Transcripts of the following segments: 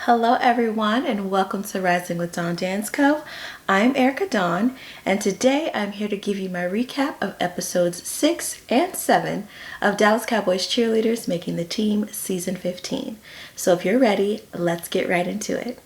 Hello everyone and welcome to Rising with Dawn Dance Co. I'm Erica Dawn and today I'm here to give you my recap of episodes 6 and 7 of Dallas Cowboys Cheerleaders Making the Team Season 15. So if you're ready, let's get right into it.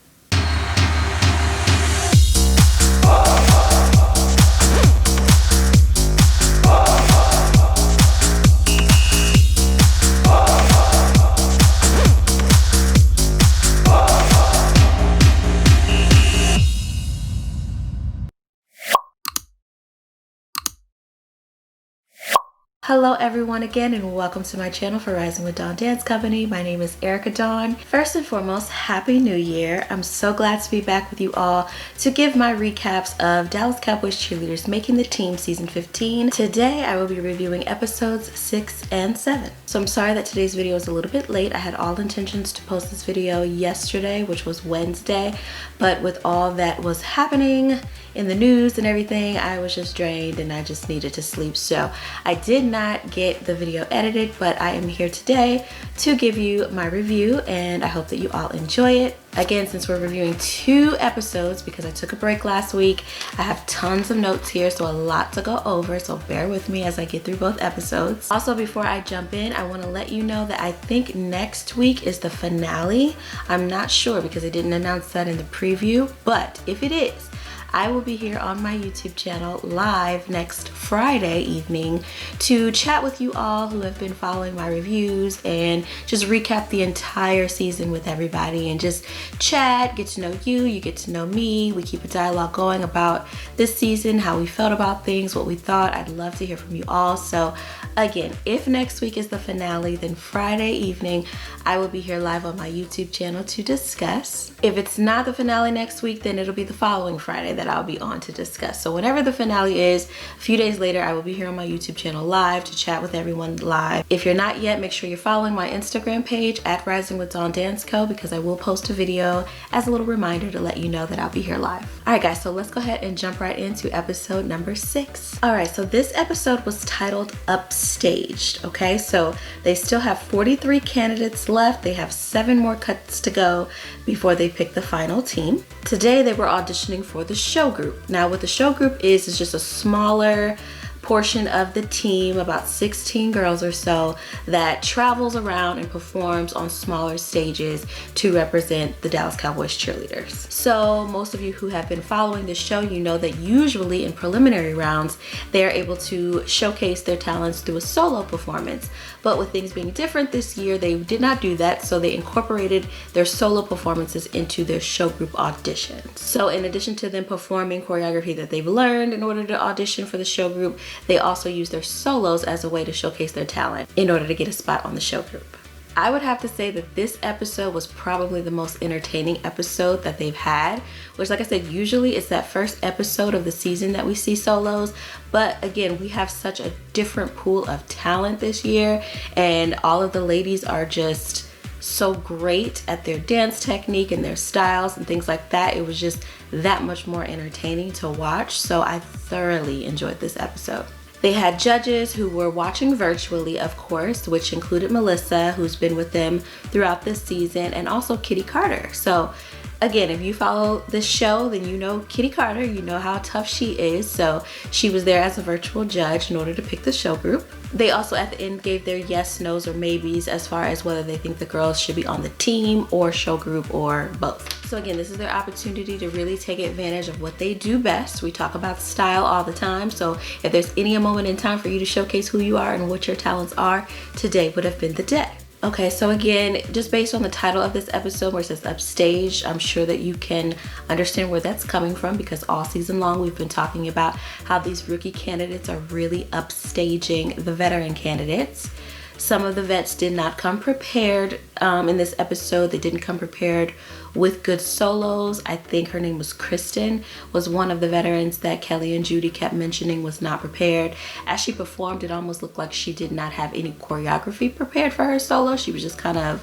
Hello everyone again and welcome to my channel for Rising with Dawn Dance Company. My name is Erica Dawn. First and foremost, Happy New Year. I'm so glad to be back with you all to give my recaps of Dallas Cowboys Cheerleaders Making the Team Season 15. Today I will be reviewing episodes 6 and 7. So I'm sorry that today's video is a little bit late. I had all intentions to post this video yesterday, which was Wednesday, but with all that was happening in the news and everything, I was just drained and I just needed to sleep. So I did not get the video edited, but I am here today to give you my review and I hope that you all enjoy it. Again, since we're reviewing 2 episodes because I took a break last week, I have tons of notes here, so a lot to go over, so bear with me as I get through both episodes. Also, before I jump in, I want to let you know that I think next week is the finale. I'm not sure because they didn't announce that in the preview, but if it is, I will be here on my YouTube channel live next Friday evening to chat with you all who have been following my reviews and just recap the entire season with everybody and just chat, get to know you, you get to know me. We keep a dialogue going about this season, how we felt about things, what we thought. I'd love to hear from you all. So again, if next week is the finale, then Friday evening, I will be here live on my YouTube channel to discuss. If it's not the finale next week, then it'll be the following Friday that I'll be on to discuss. So whenever the finale is, a few days later, I will be here on my YouTube channel live to chat with everyone live. If you're not yet, make sure you're following my Instagram page at Rising with Dawn Dance Co. because I will post a video as a little reminder to let you know that I'll be here live. All right, guys, so let's go ahead and jump right into episode number 6. All right, so this episode was titled Upstaged, okay? So they still have 43 candidates left. They have 7 more cuts to go before they pick the final team. Today, they were auditioning for the show group. Now, what the show group is just a smaller portion of the team, about 16 girls or so, that travels around and performs on smaller stages to represent the Dallas Cowboys cheerleaders. So most of you who have been following the show, you know that usually in preliminary rounds, they are able to showcase their talents through a solo performance. But with things being different this year, they did not do that, so they incorporated their solo performances into their show group auditions. So in addition to them performing choreography that they've learned in order to audition for the show group, they also use their solos as a way to showcase their talent in order to get a spot on the show group. I would have to say that this episode was probably the most entertaining episode that they've had, which, like I said, usually it's that first episode of the season that we see solos. But again, we have such a different pool of talent this year, and all of the ladies are just so great at their dance technique and their styles and things like that. It was just that much more entertaining to watch. So I thoroughly enjoyed this episode. They had judges who were watching virtually, of course, which included Melissa, who's been with them throughout this season, and also Kitty Carter. So again, if you follow this show, then you know Kitty Carter, you know how tough she is. So she was there as a virtual judge in order to pick the show group. They also at the end gave their yes, no's, or maybes as far as whether they think the girls should be on the team or show group or both. So again, this is their opportunity to really take advantage of what they do best. We talk about style all the time. So if there's any moment in time for you to showcase who you are and what your talents are, today would have been the day. Okay, so again, just based on the title of this episode where it says Upstaged, I'm sure that you can understand where that's coming from because all season long we've been talking about how these rookie candidates are really upstaging the veteran candidates. Some of the vets did not come prepared in this episode. They didn't come prepared with good solos. I think her name was Kristen, was one of the veterans that Kelly and Judy kept mentioning was not prepared. As she performed, it almost looked like she did not have any choreography prepared for her solo. She was just kind of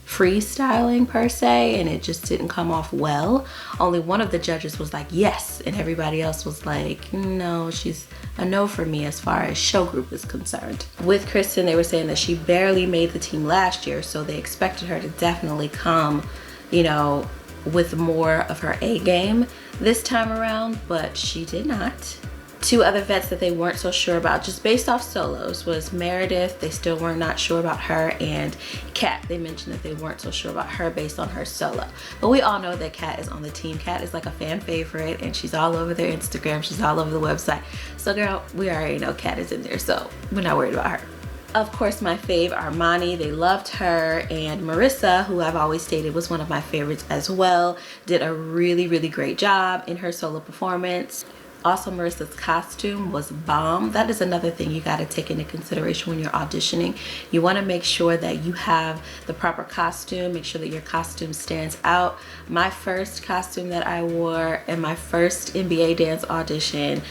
freestyling per se, and it just didn't come off well. Only one of the judges was like, yes, and everybody else was like, no, she's a no for me as far as show group is concerned. With Kristen, they were saying that she barely made the team last year, so they expected her to definitely come you know, with more of her A game this time around, but she did not. Two other vets that they weren't so sure about, just based off solos, was Meredith. They still were not sure about her, and Kat. They mentioned that they weren't so sure about her based on her solo. But we all know that Kat is on the team. Kat is like a fan favorite, and she's all over their Instagram. She's all over the website. So girl, we already know Kat is in there, so we're not worried about her. Of course, my fave, Armani, they loved her, and Marissa, who I've always stated was one of my favorites as well, did a really, really great job in her solo performance. Also, Marissa's costume was bomb. That is another thing you got to take into consideration when you're auditioning. You want to make sure that you have the proper costume, make sure that your costume stands out. My first costume that I wore in my first NBA dance audition,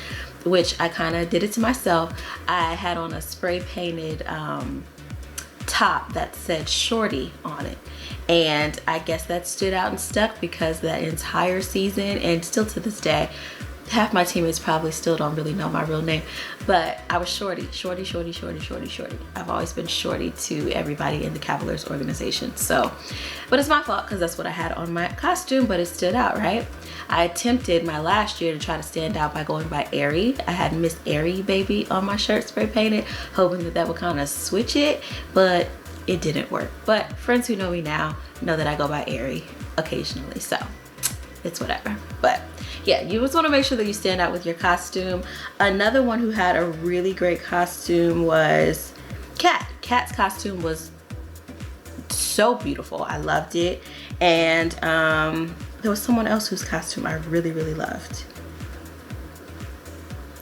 which I kind of did it to myself, I had on a spray painted top that said Shorty on it. And I guess that stood out and stuck because that entire season, and still to this day, half my teammates probably still don't really know my real name, but I was Shorty. I've always been Shorty to everybody in the Cavaliers organization. So, but it's my fault because that's what I had on my costume, but it stood out, right? I attempted my last year to try to stand out by going by Airy. I had Miss Airy Baby on my shirt spray painted, hoping that that would kind of switch it, but it didn't work. But friends who know me now know that I go by Airy occasionally, so it's whatever. But yeah, you just want to make sure that you stand out with your costume. Another one who had a really great costume was Kat. Kat's costume was so beautiful. I loved it. And there was someone else whose costume I really, really loved.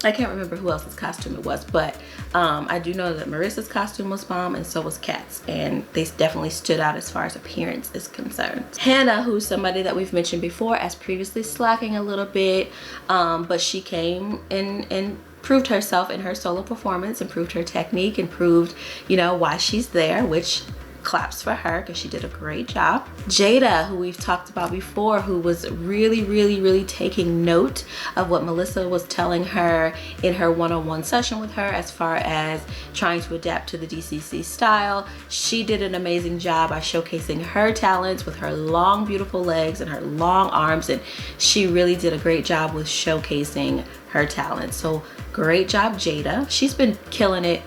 I can't remember who else's costume it was, but I do know that Marissa's costume was bomb, and so was Kat's, and they definitely stood out as far as appearance is concerned. Hannah, who's somebody that we've mentioned before as previously slacking a little bit, but she came and proved herself in her solo performance, improved her technique, and proved, you know, why she's there, which claps for her because she did a great job. Jada, who we've talked about before, who was really taking note of what Melissa was telling her in her one-on-one session with her as far as trying to adapt to the DCC style. She did an amazing job by showcasing her talents with her long, beautiful legs and her long arms, and she really did a great job with showcasing her talents. So great job, Jada. She's been killing it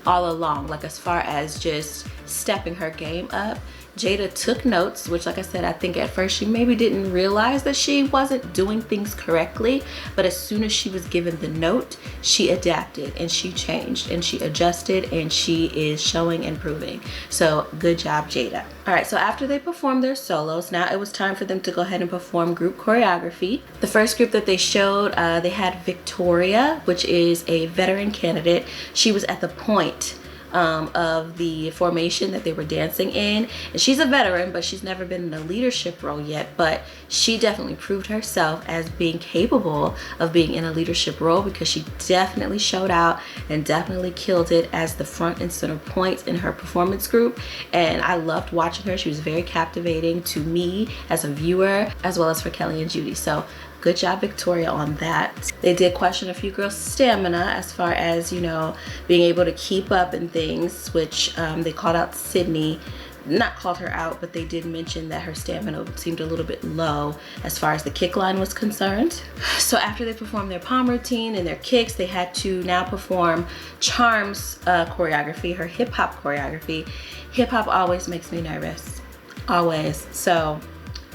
all along, like as far as just stepping her game up. Jada took notes, which, like I said, I think at first she maybe didn't realize that she wasn't doing things correctly, but as soon as she was given the note, she adapted and she changed and she adjusted, and she is showing and proving. So good job, Jada. All right, so after they performed their solos, now it was time for them to go ahead and perform group choreography. The first group that they showed, they had Victoria, which is a veteran candidate. She was at the point of the formation that they were dancing in, and she's a veteran, but she's never been in a leadership role yet, but she definitely proved herself as being capable of being in a leadership role because she definitely showed out and definitely killed it as the front and center point in her performance group. And I loved watching her. She was very captivating to me as a viewer, as well as for Kelly and Judy. So good job, Victoria, on that. They did question a few girls' stamina as far as, you know, being able to keep up and things, which they called out Sydney. Not called her out, but they did mention that her stamina seemed a little bit low as far as the kick line was concerned. So after they performed their palm routine and their kicks, they had to now perform Charm's choreography, her hip hop choreography. Hip hop always makes me nervous, always. So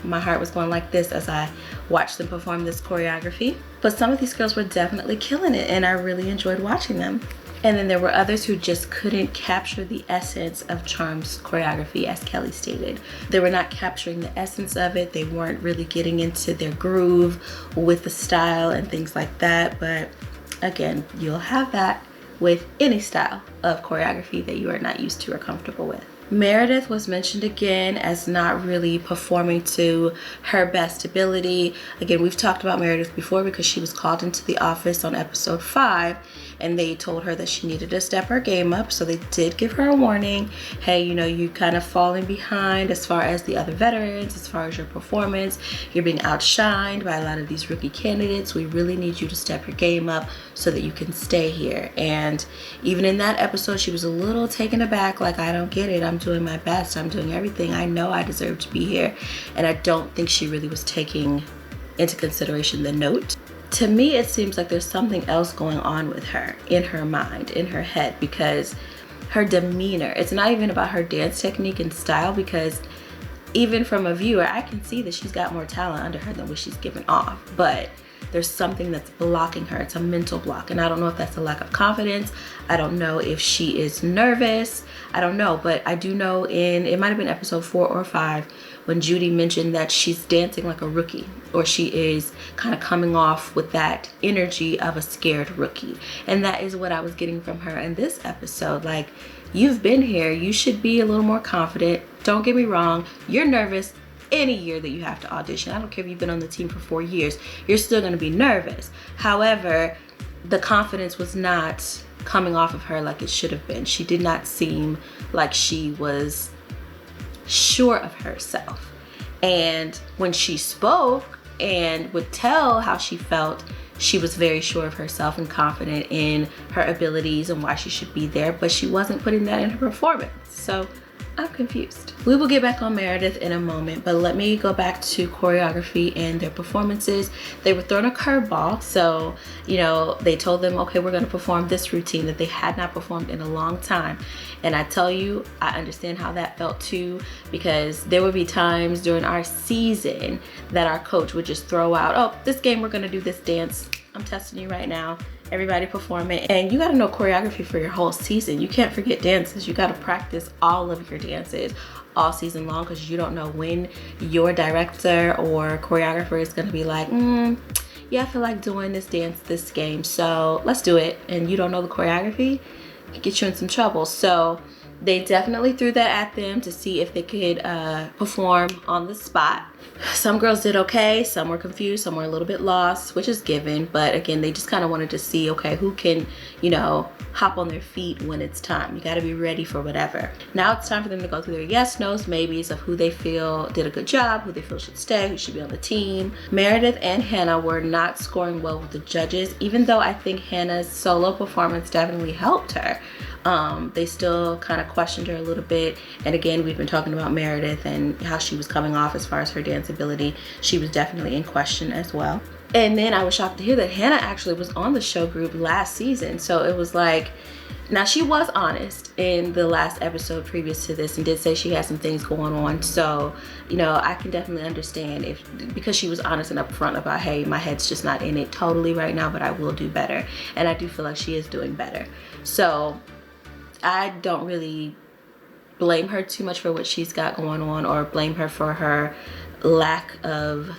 my heart was going like this as I watched them perform this choreography. But some of these girls were definitely killing it, and I really enjoyed watching them. And then there were others who just couldn't capture the essence of Charm's choreography, as Kelly stated. They were not capturing the essence of it. They weren't really getting into their groove with the style and things like that. But again, you'll have that with any style of choreography that you are not used to or comfortable with. Meredith was mentioned again as not really performing to her best ability. Again, we've talked about Meredith before because she was called into the office on episode 5, and they told her that she needed to step her game up. So they did give her a warning. Hey, you know, you kind of falling behind as far as the other veterans, as far as your performance. You're being outshined by a lot of these rookie candidates. We really need you to step your game up so that you can stay here. And even in that episode, she was a little taken aback, like, I don't get it. I'm I'm doing my best. I'm doing everything. I know I deserve to be here. And I don't think she really was taking into consideration the note. To me, it seems like there's something else going on with her, in her mind, in her head, because her demeanor, it's not even about her dance technique and style, because even from a viewer, I can see that she's got more talent under her than what she's giving off. But there's something that's blocking her. It's a mental block. And I don't know if that's a lack of confidence. I don't know if she is nervous. I don't know. But I do know it might have been episode 4 or 5, when Judy mentioned that she's dancing like a rookie, or she is kind of coming off with that energy of a scared rookie. And that is what I was getting from her in this episode. Like, you've been here. You should be a little more confident. Don't get me wrong. You're nervous any year that you have to audition. I don't care if you've been on the team for 4 years. You're still going to be nervous. However, the confidence was not coming off of her like it should have been. She did not seem like she was sure of herself. And when she spoke and would tell how she felt, she was very sure of herself and confident in her abilities and why she should be there, but she wasn't putting that in her performance. So I'm confused. We will get back on Meredith in a moment, but let me go back to choreography and their performances. They were thrown a curveball. So, they told them, okay, we're gonna perform this routine that they had not performed in a long time. And I tell you, I understand how that felt too, because there would be times during our season that our coach would just throw out, oh, this game we're gonna do this dance. I'm testing you right now. Everybody perform it. And you gotta know choreography for your whole season. You can't forget dances. You gotta practice all of your dances all season long, because you don't know when your director or choreographer is gonna be like, yeah, I feel like doing this dance, this game, so let's do it. And you don't know the choreography, it can get you in some trouble. So they definitely threw that at them to see if they could perform on the spot. Some girls did okay, some were confused, some were a little bit lost, which is given. But again, they just kind of wanted to see, okay, who can, hop on their feet when it's time. You got to be ready for whatever. Now it's time for them to go through their yes, no's, maybes of who they feel did a good job, who they feel should stay, who should be on the team. Meredith and Hannah were not scoring well with the judges, even though I think Hannah's solo performance definitely helped her. They still kind of questioned her a little bit. And again, we've been talking about Meredith and how she was coming off as far as her dance ability. She was definitely in question as well. And then I was shocked to hear that Hannah actually was on the show group last season. So it was like, now she was honest in the last episode previous to this and did say she had some things going on. So, I can definitely understand because she was honest and upfront about, hey, my head's just not in it totally right now, but I will do better. And I do feel like she is doing better. So I don't really blame her too much for what she's got going on, or blame her for her lack of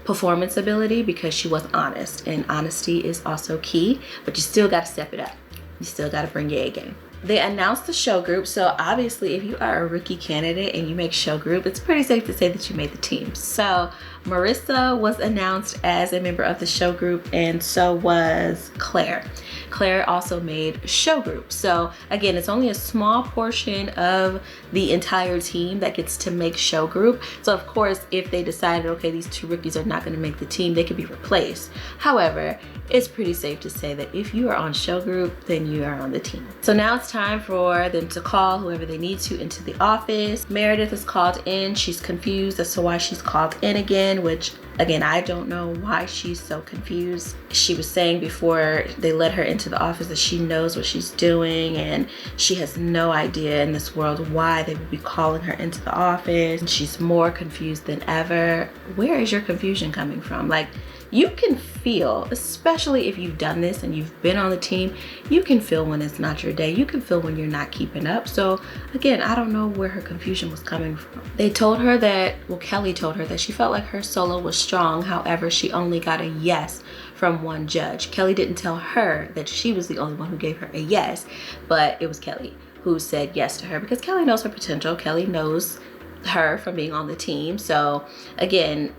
performance ability, because she was honest, and honesty is also key. But you still got to step it up. You still got to bring your A game. They announced the show group, so obviously if you are a rookie candidate and you make show group, it's pretty safe to say that you made the team. So Marissa was announced as a member of the show group, and so was Claire. Claire also made show group. So again, it's only a small portion of the entire team that gets to make show group. So of course, if they decided, okay, these two rookies are not going to make the team, they could be replaced. However, it's pretty safe to say that if you are on show group, then you are on the team. So now it's time for them to call whoever they need to into the office. Meredith is called in. She's confused as to why she's called in again, which again, I don't know why she's so confused. She was saying before they let her into the office that she knows what she's doing, and she has no idea in this world why they would be calling her into the office. And she's more confused than ever. Where is your confusion coming from? Like, you can feel, especially if you've done this and you've been on the team, you can feel when it's not your day. You can feel when you're not keeping up. So again, I don't know where her confusion was coming from. They told her that, well, Kelly told her that she felt like her solo was strong. However, she only got a yes from one judge. Kelly didn't tell her that she was the only one who gave her a yes, but it was Kelly who said yes to her, because Kelly knows her potential. Kelly knows her from being on the team. So again,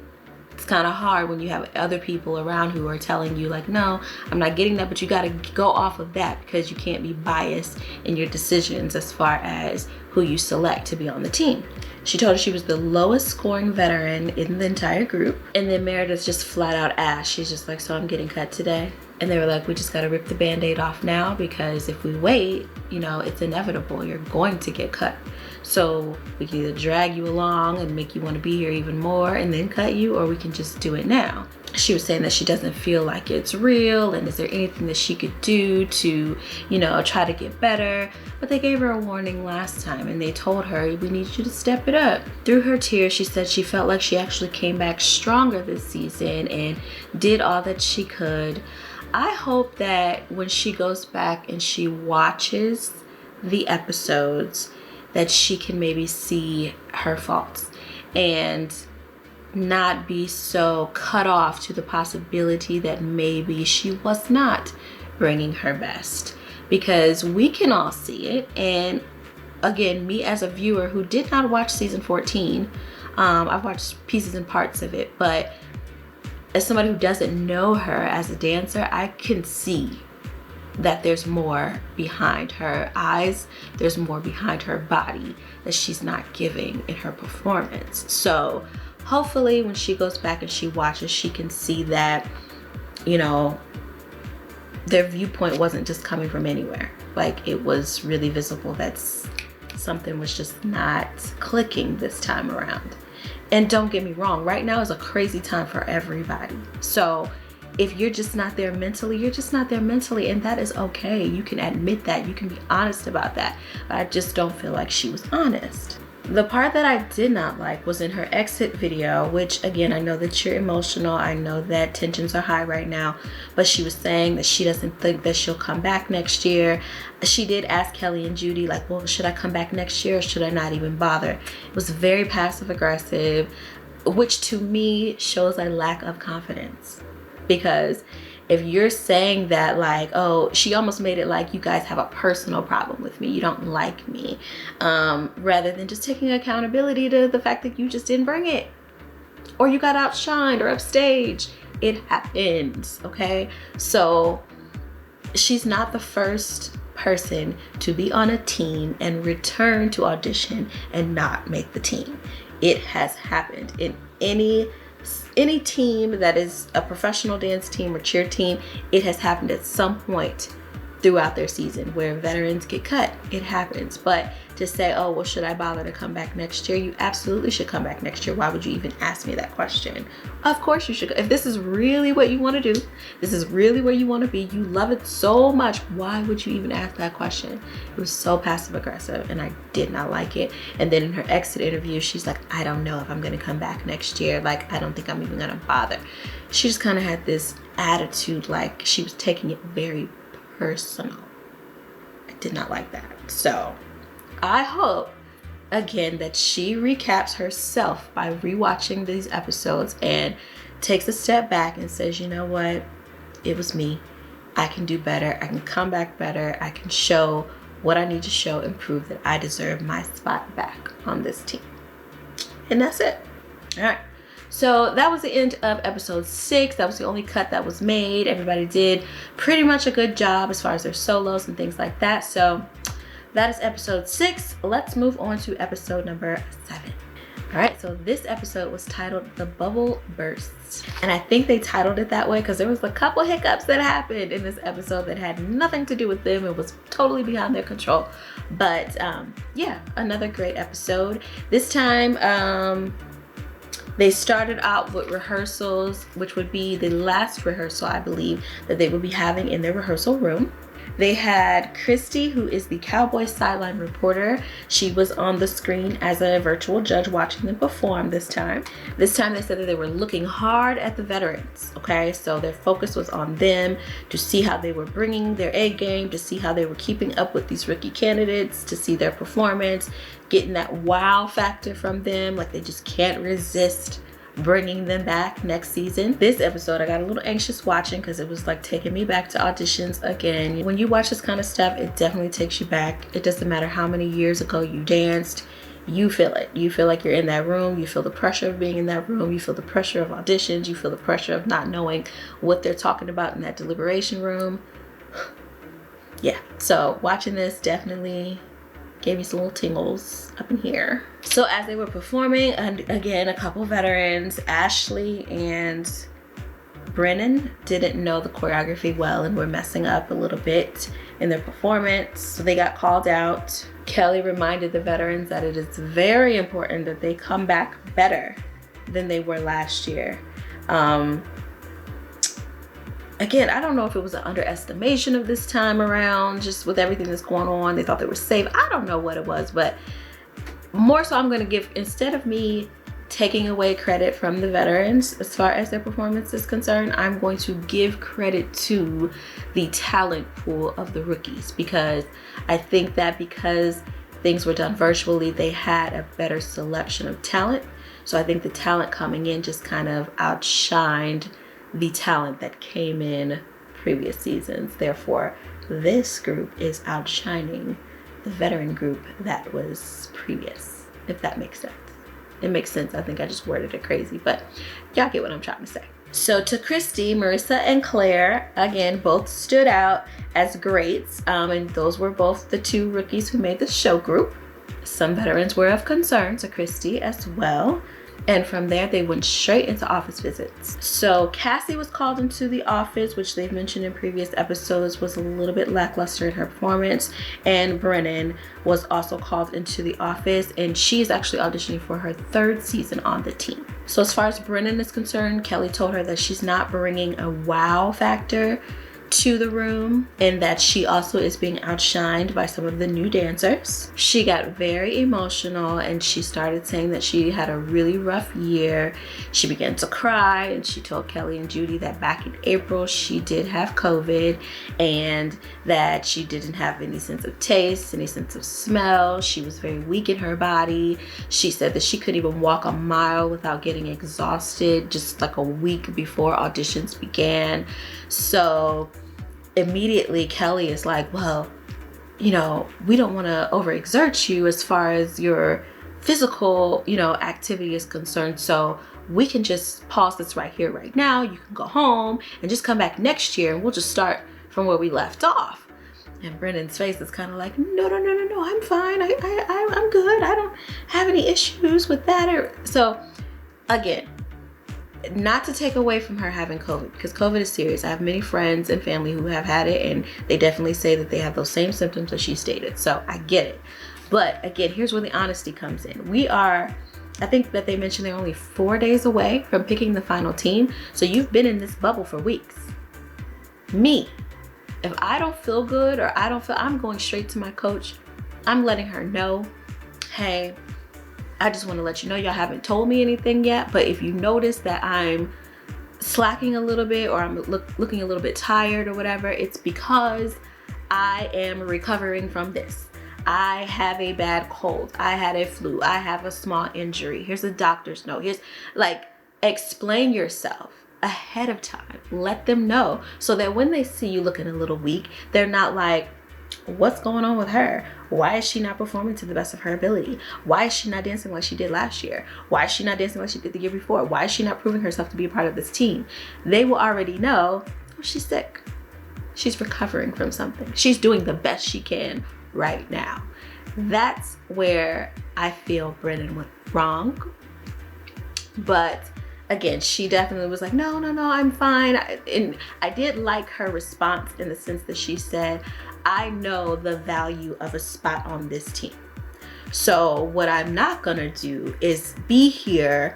it's kind of hard when you have other people around who are telling you like, no, I'm not getting that, but you got to go off of that, because you can't be biased in your decisions as far as who you select to be on the team. She told her she was the lowest scoring veteran in the entire group. And then Meredith just flat out asked, she's just like, so I'm getting cut today? And they were like, we just got to rip the Band-Aid off now, because if we wait, it's inevitable. You're going to get cut. So we can either drag you along and make you want to be here even more and then cut you, or we can just do it now. She was saying that she doesn't feel like it's real, and is there anything that she could do to, you know, try to get better? But they gave her a warning last time, and they told her, we need you to step it up. Through her tears, she said she felt like she actually came back stronger this season and did all that she could. I hope that when she goes back and she watches the episodes, that she can maybe see her faults and not be so cut off to the possibility that maybe she was not bringing her best, because we can all see it. And again, me as a viewer who did not watch season 14, I've watched pieces and parts of it, but as somebody who doesn't know her as a dancer, I can see that there's more behind her eyes, there's more behind her body that she's not giving in her performance. So hopefully when she goes back and she watches, she can see that, you know, their viewpoint wasn't just coming from anywhere. Like, it was really visible that something was just not clicking this time around. And don't get me wrong, right now is a crazy time for everybody. So if you're just not there mentally, you're just not there mentally, and that is okay. You can admit that, you can be honest about that. But I just don't feel like she was honest. The part that I did not like was in her exit video, which again, I know that you're emotional. I know that tensions are high right now, but she was saying that she doesn't think that she'll come back next year. She did ask Kelly and Judy, like, well, should I come back next year or should I not even bother? It was very passive aggressive, which to me shows a lack of confidence. Because if you're saying that, like, oh, she almost made it like you guys have a personal problem with me, you don't like me, rather than just taking accountability to the fact that you just didn't bring it, or you got outshined or upstaged. It happens, okay? So she's not the first person to be on a team and return to audition and not make the team. It has happened in any team that is a professional dance team or cheer team. It has happened at some point throughout their season where veterans get cut. It happens. But to say, oh, well, should I bother to come back next year? You absolutely should come back next year. Why would you even ask me that question? Of course you should. If this is really what you want to do, this is really where you want to be, you love it so much, why would you even ask that question? It was so passive aggressive and I did not like it. And then in her exit interview, she's like, I don't know if I'm going to come back next year. Like, I don't think I'm even going to bother. She just kind of had this attitude like she was taking it very personal. I did not like that. So I hope, again, that she recaps herself by rewatching these episodes and takes a step back and says, you know what? It was me. I can do better. I can come back better. I can show what I need to show and prove that I deserve my spot back on this team. And that's it. All right. So that was the end of episode 6. That was the only cut that was made. Everybody did pretty much a good job as far as their solos and things like that. So that is episode 6. Let's move on to episode number 7. All right, so this episode was titled The Bubble Bursts. And I think they titled it that way because there was a couple hiccups that happened in this episode that had nothing to do with them. It was totally beyond their control. But yeah, another great episode. This time, they started out with rehearsals, which would be the last rehearsal, I believe, that they would be having in their rehearsal room. They had Christy, who is the Cowboys sideline reporter. She was on the screen as a virtual judge watching them perform this time. This time they said that they were looking hard at the veterans, okay? So their focus was on them to see how they were bringing their A game, to see how they were keeping up with these rookie candidates, to see their performance, getting that wow factor from them, like they just can't resist bringing them back next season. This episode, I got a little anxious watching because it was like taking me back to auditions again. When you watch this kind of stuff, it definitely takes you back. It doesn't matter how many years ago you danced, you feel it. You feel like you're in that room. You feel the pressure of being in that room. You feel the pressure of auditions. You feel the pressure of not knowing what they're talking about in that deliberation room. Yeah, so watching this definitely gave me some little tingles up in here. So as they were performing, and again, a couple veterans, Ashley and Brennan, didn't know the choreography well and were messing up a little bit in their performance. So they got called out. Kelly reminded the veterans that it is very important that they come back better than they were last year. Again, I don't know if it was an underestimation of this time around, just with everything that's going on. They thought they were safe. I don't know what it was, but more so I'm going to give, instead of me taking away credit from the veterans as far as their performance is concerned, I'm going to give credit to the talent pool of the rookies, because I think that because things were done virtually, they had a better selection of talent. So I think the talent coming in just kind of outshined the talent that came in previous seasons. Therefore, this group is outshining the veteran group that was previous, if that makes sense. It makes sense. I think I just worded it crazy, but y'all get what I'm trying to say. So to Christy, Marissa, and Claire, again, both stood out as greats. And those were both the 2 rookies who made the show group. Some veterans were of concern to Christy as well. And from there, they went straight into office visits. So Cassie was called into the office, which they've mentioned in previous episodes was a little bit lackluster in her performance. And Brennan was also called into the office, and she's actually auditioning for her 3rd season on the team. So as far as Brennan is concerned, Kelly told her that she's not bringing a wow factor to the room, and that she also is being outshined by some of the new dancers. She got very emotional and she started saying that she had a really rough year. She began to cry, and she told Kelly and Judy that back in April she did have COVID, and that she didn't have any sense of taste, any sense of smell. She was very weak in her body. She said that she couldn't even walk a mile without getting exhausted just like a week before auditions began. So immediately Kelly is like, well, you know, we don't want to overexert you as far as your physical, you know, activity is concerned. So we can just pause this right here, right now. You can go home and just come back next year, and we'll just start from where we left off. And Brennan's face is kind of like, no, I'm fine. I'm good. I don't have any issues with that. So again, not to take away from her having COVID, because COVID is serious. I have many friends and family who have had it, and they definitely say that they have those same symptoms that she stated. So I get it. But again, here's where the honesty comes in. I think that they mentioned they're only 4 days away from picking the final team. So you've been in this bubble for weeks. Me, if I don't feel good or I'm going straight to my coach. I'm letting her know, hey, I just want to let you know, y'all haven't told me anything yet, but if you notice that I'm slacking a little bit, or I'm looking a little bit tired or whatever, it's because I am recovering from this. I have a bad cold. I had a flu. I have a small injury. Here's a doctor's note. Here's explain yourself ahead of time. Let them know, so that when they see you looking a little weak, they're not like, what's going on with her? Why is she not performing to the best of her ability? Why is she not dancing like she did last year? Why is she not dancing like she did the year before? Why is she not proving herself to be a part of this team? They will already know, oh, she's sick. She's recovering from something. She's doing the best she can right now. That's where I feel Brennan went wrong. But again, she definitely was like, no, I'm fine. And I did like her response in the sense that she said, I know the value of a spot on this team. So what I'm not gonna do is be here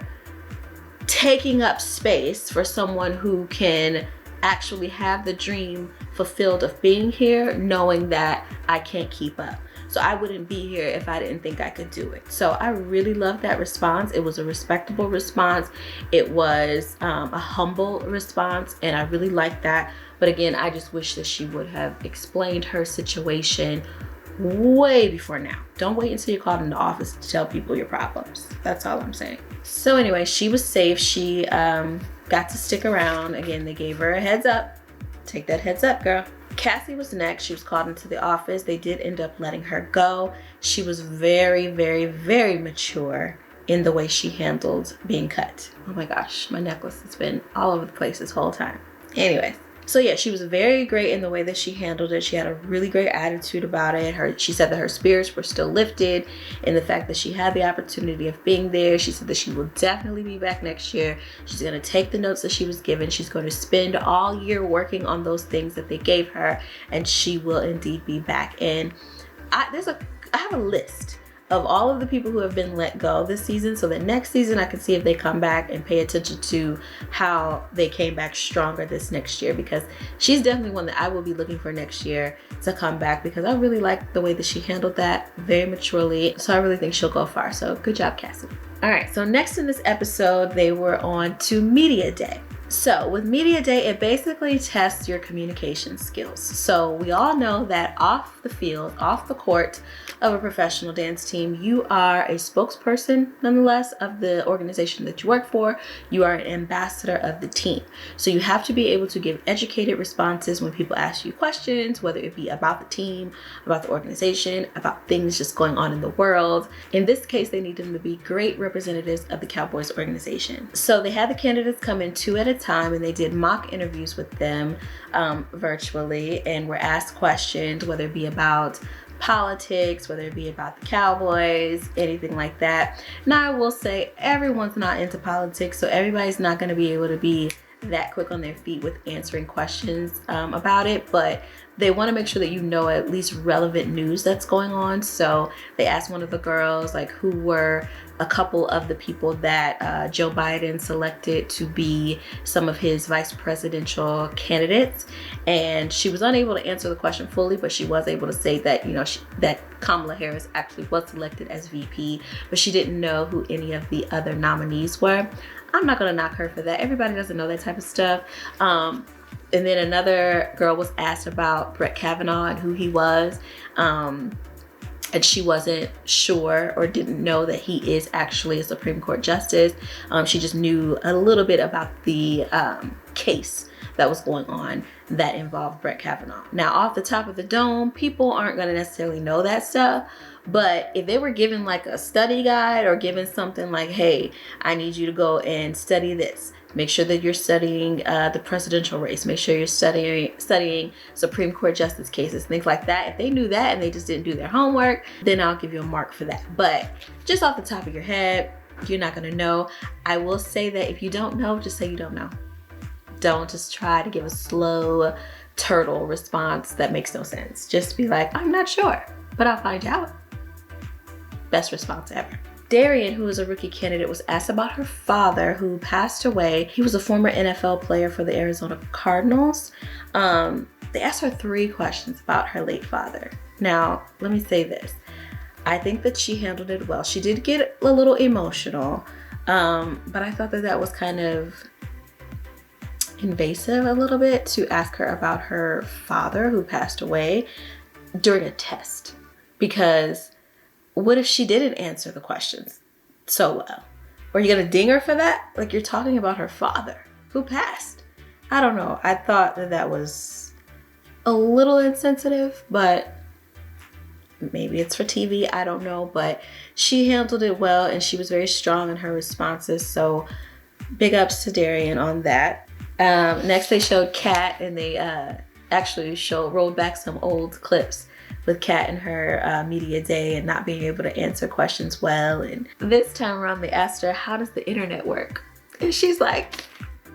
taking up space for someone who can actually have the dream fulfilled of being here, knowing that I can't keep up. So I wouldn't be here if I didn't think I could do it. So I really loved that response. It was a respectable response. It was a humble response, and I really liked that. But again, I just wish that she would have explained her situation way before now. Don't wait until you're called in the office to tell people your problems. That's all I'm saying. So anyway, she was safe. She got to stick around. Again, they gave her a heads up. Take that heads up, girl. Cassie was next. She was called into the office. They did end up letting her go. She was very, very, very mature in the way she handled being cut. Oh my gosh, my necklace has been all over the place this whole time. Anyways, so yeah, she was very great in the way that she handled it. She had a really great attitude about it. She said that her spirits were still lifted in the fact that she had the opportunity of being there. She said that she will definitely be back next year. She's going to take the notes that she was given. She's going to spend all year working on those things that they gave her, and she will indeed be back. And there's a I have a list of all of the people who have been let go this season, so that next season I can see if they come back and pay attention to how they came back stronger this next year, because she's definitely one that I will be looking for next year to come back, because I really like the way that she handled that very maturely. So I really think she'll go far. So good job, Cassie. All right, so next in this episode, they were on to Media Day. So with Media Day, it basically tests your communication skills. So we all know that off the field, off the court of a professional dance team, you are a spokesperson, nonetheless, of the organization that you work for. You are an ambassador of the team. So you have to be able to give educated responses when people ask you questions, whether it be about the team, about the organization, about things just going on in the world. In this case, they need them to be great representatives of the Cowboys organization. So they had the candidates come in 2 at a time, and they did mock interviews with them virtually, and were asked questions, whether it be about politics, whether it be about the Cowboys, anything like that. Now I will say everyone's not into politics, so everybody's not going to be able to be that quick on their feet with answering questions about it, but they want to make sure that you know at least relevant news that's going on. So they asked one of the girls like who were a couple of the people that Joe Biden selected to be some of his vice presidential candidates, and she was unable to answer the question fully, but she was able to say that, you know, that Kamala Harris actually was selected as VP, but she didn't know who any of the other nominees were. I'm not gonna knock her for that. Everybody doesn't know that type of stuff. And then another girl was asked about Brett Kavanaugh and who he was. And she wasn't sure or didn't know that he is actually a Supreme Court justice. She just knew a little bit about the case that was going on that involved Brett Kavanaugh. Now, off the top of the dome, people aren't going to necessarily know that stuff. But if they were given like a study guide or given something like, hey, I need you to go and study this. Make sure that you're studying the presidential race. Make sure you're studying Supreme Court justice cases, things like that. If they knew that and they just didn't do their homework, then I'll give you a mark for that. But just off the top of your head, you're not gonna know. I will say that if you don't know, just say you don't know. Don't just try to give a slow turtle response that makes no sense. Just be like, I'm not sure, but I'll find out. Best response ever. Darian, who is a rookie candidate, was asked about her father who passed away. He was a former NFL player for the Arizona Cardinals. They asked her 3 questions about her late father. Now, let me say this. I think that she handled it well. She did get a little emotional, but I thought that that was kind of invasive a little bit to ask her about her father who passed away during a test. Because what if she didn't answer the questions so well? Are you gonna ding her for that? Like, you're talking about her father who passed. I don't know. I thought that that was a little insensitive, but maybe it's for TV. I don't know. But she handled it well, and she was very strong in her responses. So big ups to Darian on that. Next, they showed Kat, and they actually rolled back some old clips with Kat and her media day and not being able to answer questions well. And this time around, they asked her, how does the internet work? And she's like,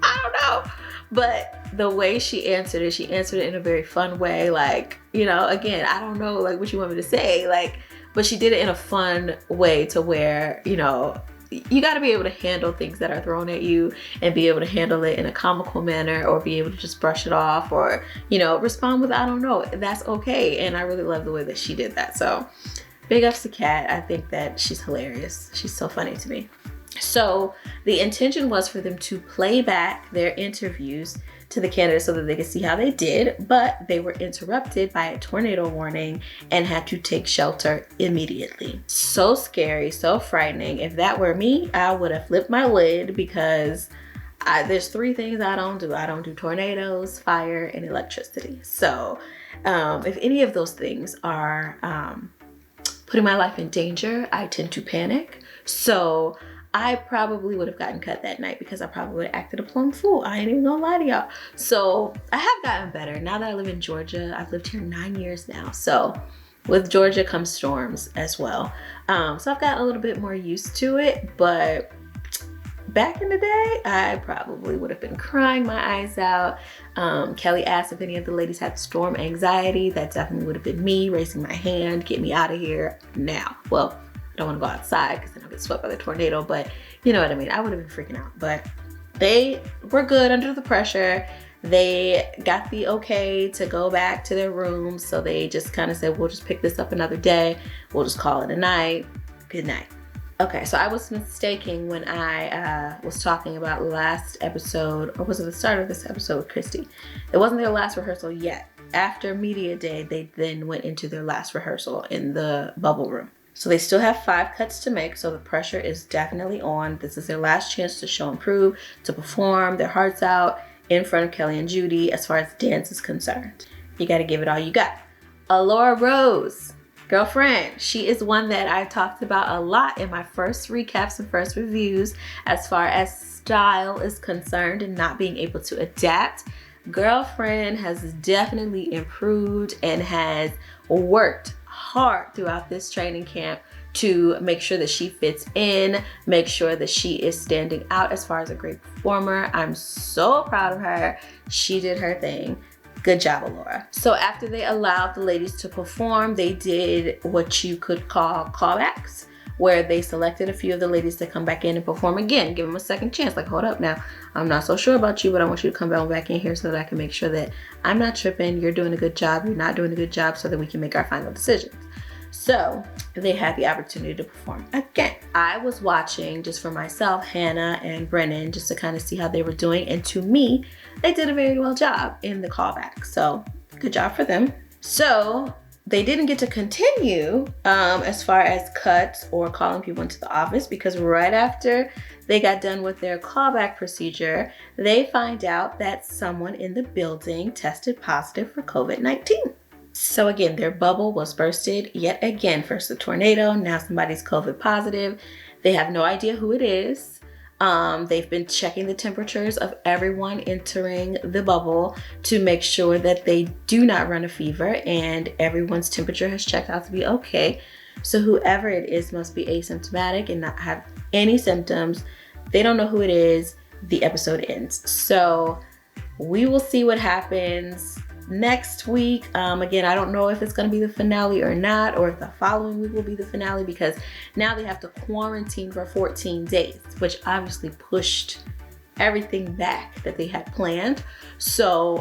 I don't know. But the way she answered it in a very fun way. Like, you know, again, I don't know like what you want me to say, like, but she did it in a fun way to where, you know, you got to be able to handle things that are thrown at you and be able to handle it in a comical manner, or be able to just brush it off, or, you know, respond with, I don't know. That's okay. And I really love the way that she did that. So big ups to Kat. I think that she's hilarious. She's so funny to me. So the intention was for them to play back their interviews to the candidates so that they could see how they did, but they were interrupted by a tornado warning and had to take shelter immediately. So scary, so frightening. If that were me, I would have flipped my lid, because there's 3 things I don't do. I don't do tornadoes, fire, and electricity. So if any of those things are putting my life in danger, I tend to panic. So I probably would have gotten cut that night, because I probably would have acted a plum fool. I ain't even gonna lie to y'all. So I have gotten better. Now that I live in Georgia, I've lived here 9 years now. So with Georgia comes storms as well. So I've gotten a little bit more used to it, but back in the day, I probably would have been crying my eyes out. Kelly asked if any of the ladies had storm anxiety. That definitely would have been me, raising my hand, get me out of here now. Well, I don't want to go outside because then I'll get swept by the tornado, but you know what I mean. I would have been freaking out, but they were good under the pressure. They got the okay to go back to their rooms. So they just kind of said, we'll just pick this up another day. We'll just call it a night. Good night. Okay, so I was mistaken when I was talking about last episode, or was it the start of this episode with Christy? It wasn't their last rehearsal yet. After media day, they then went into their last rehearsal in the bubble room. So they still have 5 cuts to make, so the pressure is definitely on. This is their last chance to show and prove, to perform their hearts out in front of Kelly and Judy as far as dance is concerned. You got to give it all you got. Alora Rose, girlfriend, she is one that I talked about a lot in my first recaps and first reviews as far as style is concerned and not being able to adapt. Girlfriend has definitely improved and has worked hard throughout this training camp to make sure that she fits in, make sure that she is standing out as far as a great performer. I'm so proud of her. She did her thing. Good job, Alora. So after they allowed the ladies to perform, they did what you could call callbacks, where they selected a few of the ladies to come back in and perform again, give them a second chance. Like, hold up now, I'm not so sure about you, but I want you to come back in here so that I can make sure that I'm not tripping, you're doing a good job, you're not doing a good job, so that we can make our final decisions. So they had the opportunity to perform again. I was watching just for myself, Hannah and Brennan, just to kind of see how they were doing. And to me, they did a very well job in the callback. So good job for them. So they didn't get to continue as far as cuts or calling people into the office, because right after they got done with their callback procedure, they find out that someone in the building tested positive for COVID-19. So again, their bubble was bursted yet again. First the tornado, now somebody's COVID positive. They have no idea who it is. They've been checking the temperatures of everyone entering the bubble to make sure that they do not run a fever, and everyone's temperature has checked out to be okay. So whoever it is must be asymptomatic and not have any symptoms. They don't know who it is. The episode ends. So we will see what happens next week. Again, I don't know if it's going to be the finale or not, or if the following week will be the finale, because now they have to quarantine for 14 days, which obviously pushed everything back that they had planned. So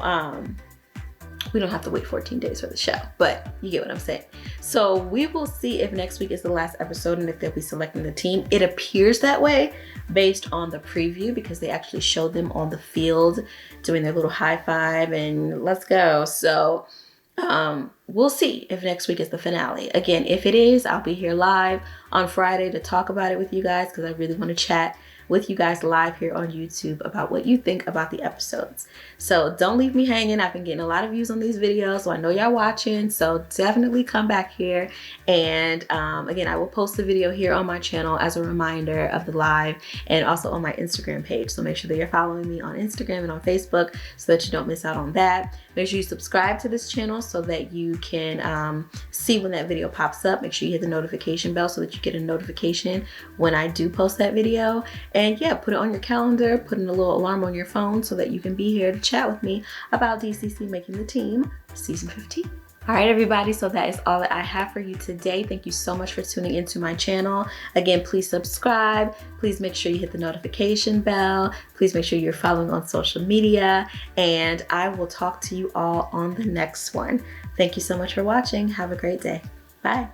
we don't have to wait 14 days for the show, but you get what I'm saying. So we will see if next week is the last episode and if they'll be selecting the team. It appears that way based on the preview, because they actually showed them on the field doing their little high five and let's go. So we'll see if next week is the finale. Again, if it is, I'll be here live on Friday to talk about it with you guys, because I really want to chat with you guys live here on YouTube about what you think about the episodes. So don't leave me hanging. I've been getting a lot of views on these videos, so I know y'all watching, so definitely come back here. And again, I will post the video here on my channel as a reminder of the live, and also on my Instagram page. So make sure that you're following me on Instagram and on Facebook so that you don't miss out on that. Make sure you subscribe to this channel so that you can see when that video pops up. Make sure you hit the notification bell so that you get a notification when I do post that video. And yeah, put it on your calendar, put in a little alarm on your phone so that you can be here to chat with me about DCC Making the Team Season 15. All right, everybody, so that is all that I have for you today. Thank you so much for tuning into my channel. Again, please subscribe. Please make sure you hit the notification bell. Please make sure you're following on social media, and I will talk to you all on the next one. Thank you so much for watching. Have a great day. Bye.